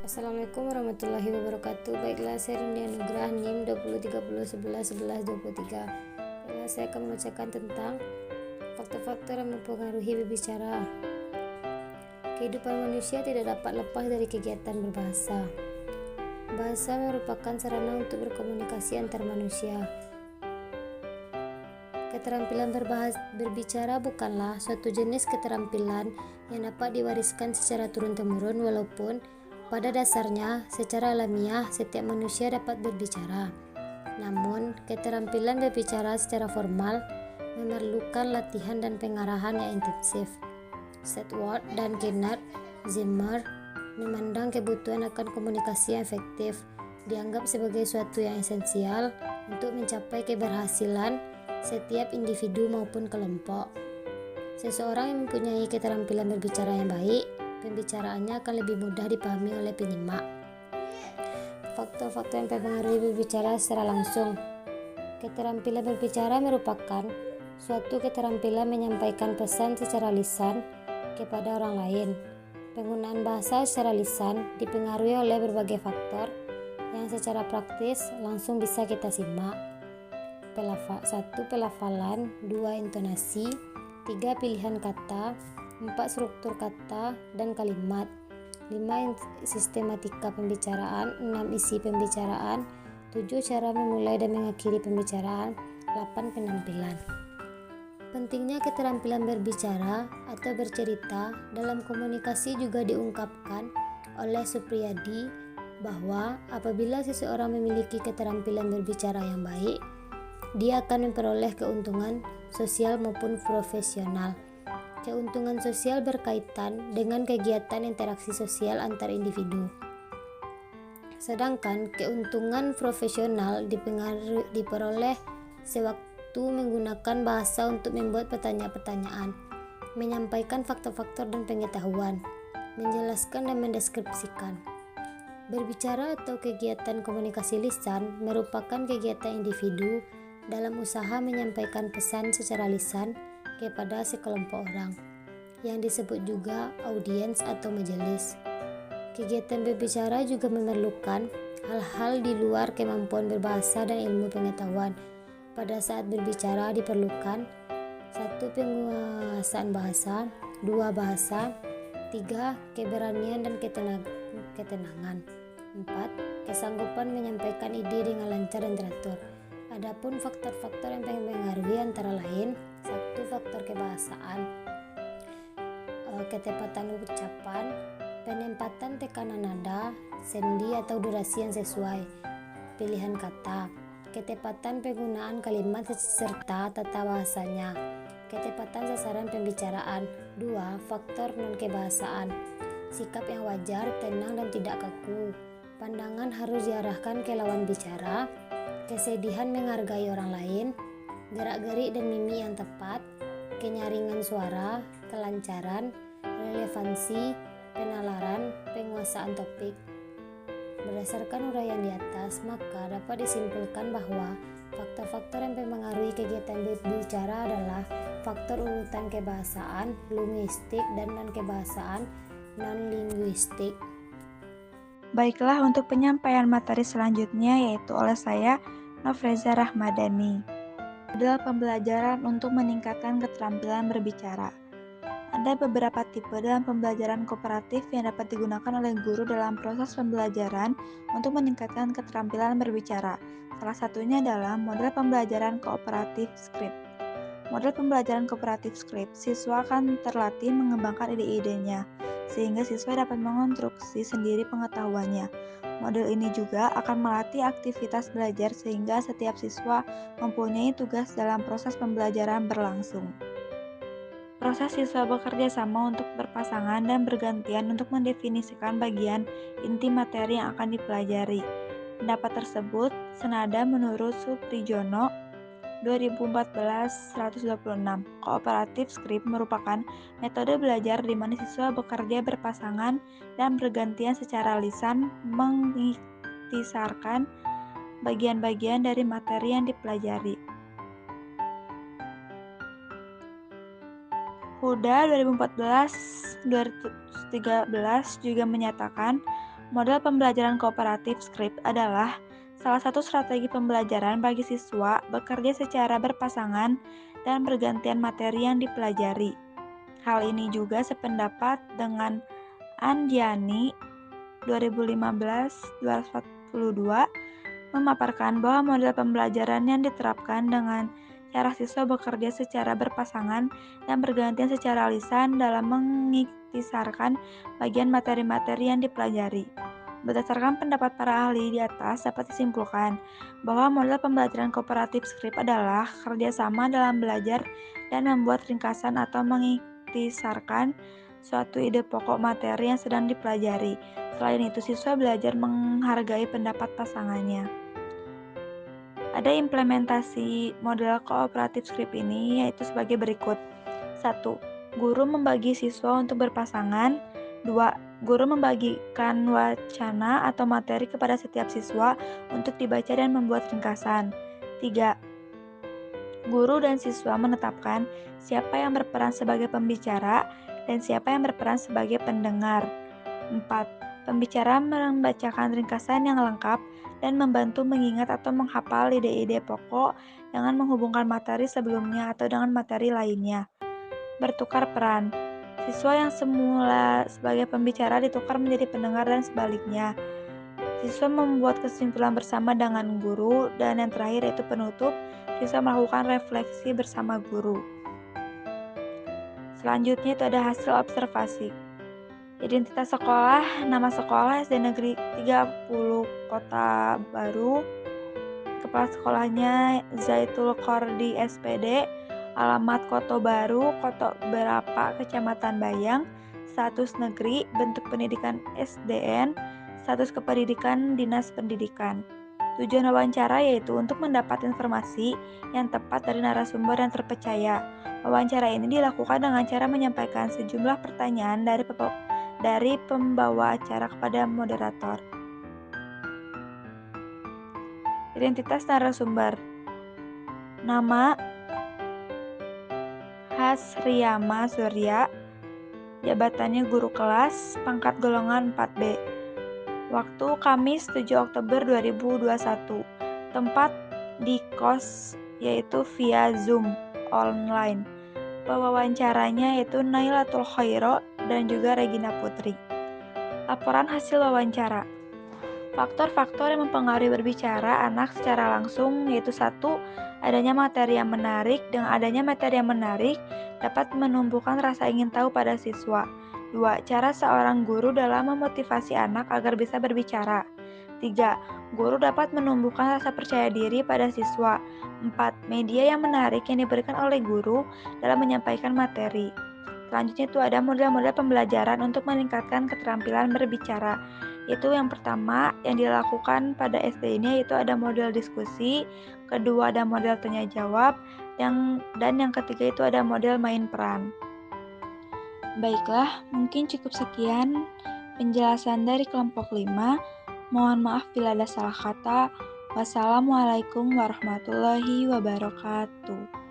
Assalamualaikum warahmatullahi wabarakatuh. Baiklah, saya Rindy Anugrah NIM 2030111123. Baiklah, saya akan membacakan tentang faktor-faktor yang mempengaruhi berbicara. Kehidupan manusia tidak dapat lepas dari kegiatan berbahasa. Bahasa merupakan sarana untuk berkomunikasi antar manusia. Keterampilan berbicara bukanlah suatu jenis keterampilan yang dapat diwariskan secara turun-temurun, walaupun pada dasarnya, secara alamiah, setiap manusia dapat berbicara. Namun, keterampilan berbicara secara formal memerlukan latihan dan pengarahan yang intensif. Sedgwick dan Kenneth Zimmer memandang kebutuhan akan komunikasi yang efektif dianggap sebagai suatu yang esensial untuk mencapai keberhasilan setiap individu maupun kelompok. Seseorang yang mempunyai keterampilan berbicara yang baik, pembicaraannya akan lebih mudah dipahami oleh penyimak. Faktor-faktor yang mempengaruhi berbicara secara langsung. Keterampilan berbicara merupakan suatu keterampilan menyampaikan pesan secara lisan kepada orang lain. Penggunaan bahasa secara lisan dipengaruhi oleh berbagai faktor yang secara praktis langsung bisa kita simak. 1. Pelafalan, 2. Intonasi, 3. Pilihan kata, 4. Struktur kata dan kalimat, 5. Sistematika pembicaraan, 6. Isi pembicaraan, 7. Cara memulai dan mengakhiri pembicaraan, 8. Penampilan. Pentingnya keterampilan berbicara atau bercerita dalam komunikasi juga diungkapkan oleh Supriyadi bahwa apabila seseorang memiliki keterampilan berbicara yang baik, dia akan memperoleh keuntungan sosial maupun profesional. Keuntungan sosial berkaitan dengan kegiatan interaksi sosial antar individu. Sedangkan keuntungan profesional diperoleh sewaktu menggunakan bahasa untuk membuat pertanyaan-pertanyaan, menyampaikan faktor-faktor dan pengetahuan, menjelaskan dan mendeskripsikan. Berbicara atau kegiatan komunikasi lisan merupakan kegiatan individu dalam usaha menyampaikan pesan secara lisan kepada sekelompok orang, yang disebut juga audiens atau majelis. Kegiatan berbicara juga memerlukan hal-hal di luar kemampuan berbahasa dan ilmu pengetahuan. Pada saat berbicara diperlukan 1. Penguasaan bahasa, 2. Bahasa, 3. Keberanian dan ketenangan, 4. Kesanggupan menyampaikan ide dengan lancar dan teratur. Adapun faktor-faktor yang mempengaruhi antara lain: 1. Faktor kebahasaan, ketepatan ucapan, penempatan tekanan nada, sendi atau durasi yang sesuai, pilihan kata, ketepatan penggunaan kalimat serta tata bahasanya, ketepatan sasaran pembicaraan. 2. Faktor non-kebahasaan, sikap yang wajar, tenang dan tidak kaku, pandangan harus diarahkan ke lawan bicara, kesedihan menghargai orang lain, gerak-gerik dan mimik yang tepat, kenyaringan suara, kelancaran, relevansi, penalaran, penguasaan topik. Berdasarkan uraian di atas, maka dapat disimpulkan bahwa faktor-faktor yang mempengaruhi kegiatan berbicara adalah faktor urutan kebahasaan, linguistik, dan non-kebahasaan, non-linguistik. Baiklah, untuk penyampaian materi selanjutnya yaitu oleh saya, Nofreza Rahmadani. Model pembelajaran untuk meningkatkan keterampilan berbicara. Ada beberapa tipe dalam pembelajaran kooperatif yang dapat digunakan oleh guru dalam proses pembelajaran untuk meningkatkan keterampilan berbicara. Salah satunya adalah model pembelajaran kooperatif script. Model pembelajaran kooperatif script, siswa akan terlatih mengembangkan ide-idenya, sehingga siswa dapat mengonstruksi sendiri pengetahuannya. Model ini juga akan melatih aktivitas belajar sehingga setiap siswa mempunyai tugas dalam proses pembelajaran berlangsung. Proses siswa bekerja sama untuk berpasangan dan bergantian untuk mendefinisikan bagian inti materi yang akan dipelajari. Pendapat tersebut senada menurut Suprijono 2014-126. Kooperatif script merupakan metode belajar di mana siswa bekerja berpasangan dan bergantian secara lisan mengikhtisarkan bagian-bagian dari materi yang dipelajari. Huda 2014-213 juga menyatakan Model pembelajaran kooperatif skrip adalah salah satu strategi pembelajaran bagi siswa bekerja secara berpasangan dan bergantian materi yang dipelajari. Hal ini juga sependapat dengan Andiani 2015-242 memaparkan bahwa model pembelajaran yang diterapkan dengan cara siswa bekerja secara berpasangan dan bergantian secara lisan dalam mengiktisarkan bagian materi-materi yang dipelajari. Berdasarkan pendapat para ahli di atas, dapat disimpulkan bahwa model pembelajaran kooperatif skrip adalah kerjasama dalam belajar dan membuat ringkasan atau mengiktisarkan suatu ide pokok materi yang sedang dipelajari. Selain itu, siswa belajar menghargai pendapat pasangannya. Ada implementasi model kooperatif skrip ini yaitu sebagai berikut. 1. Guru membagi siswa untuk berpasangan. 2. Guru membagikan wacana atau materi kepada setiap siswa untuk dibaca dan membuat ringkasan. 3. Guru dan siswa menetapkan siapa yang berperan sebagai pembicara dan siapa yang berperan sebagai pendengar. 4. Pembicara membacakan ringkasan yang lengkap dan membantu mengingat atau menghafal ide-ide pokok dengan menghubungkan materi sebelumnya atau dengan materi lainnya. Bertukar peran. Siswa yang semula sebagai pembicara ditukar menjadi pendengar dan sebaliknya. Siswa membuat kesimpulan bersama dengan guru, dan yang terakhir yaitu penutup. Siswa melakukan refleksi bersama guru. Selanjutnya itu ada hasil observasi. Identitas sekolah, nama sekolah SD Negeri 30 Kota Baru, kepala sekolahnya Zaitul Kordi SPD, alamat Kota Baru, Kota Berapa, Kecamatan Bayang, status negeri, bentuk pendidikan SDN, status kependidikan Dinas Pendidikan. Tujuan wawancara yaitu untuk mendapat informasi yang tepat dari narasumber yang terpercaya. Wawancara ini dilakukan dengan cara menyampaikan sejumlah pertanyaan dari pembawa acara kepada moderator. Identitas narasumber. Nama Hasriyama Surya. Jabatannya guru kelas, pangkat golongan 4B. Waktu Kamis 7 Oktober 2021. Tempat di kos yaitu via Zoom online. Pewawancaranya yaitu Nailatul Khairo dan juga Regina Putri. Laporan hasil wawancara. Faktor-faktor yang mempengaruhi berbicara anak secara langsung yaitu 1. Adanya materi yang menarik. Dengan adanya materi yang menarik dapat menumbuhkan rasa ingin tahu pada siswa. 2. Cara seorang guru dalam memotivasi anak agar bisa berbicara. 3. Guru dapat menumbuhkan rasa percaya diri pada siswa. 4. Media yang menarik yang diberikan oleh guru dalam menyampaikan materi. Selanjutnya itu ada model-model pembelajaran untuk meningkatkan keterampilan berbicara. Yaitu yang pertama yang dilakukan pada SD ini yaitu ada model diskusi, kedua ada model tanya jawab, dan yang ketiga itu ada model main peran. Baiklah, mungkin cukup sekian penjelasan dari kelompok 5. Mohon maaf bila ada salah kata. Wassalamualaikum warahmatullahi wabarakatuh.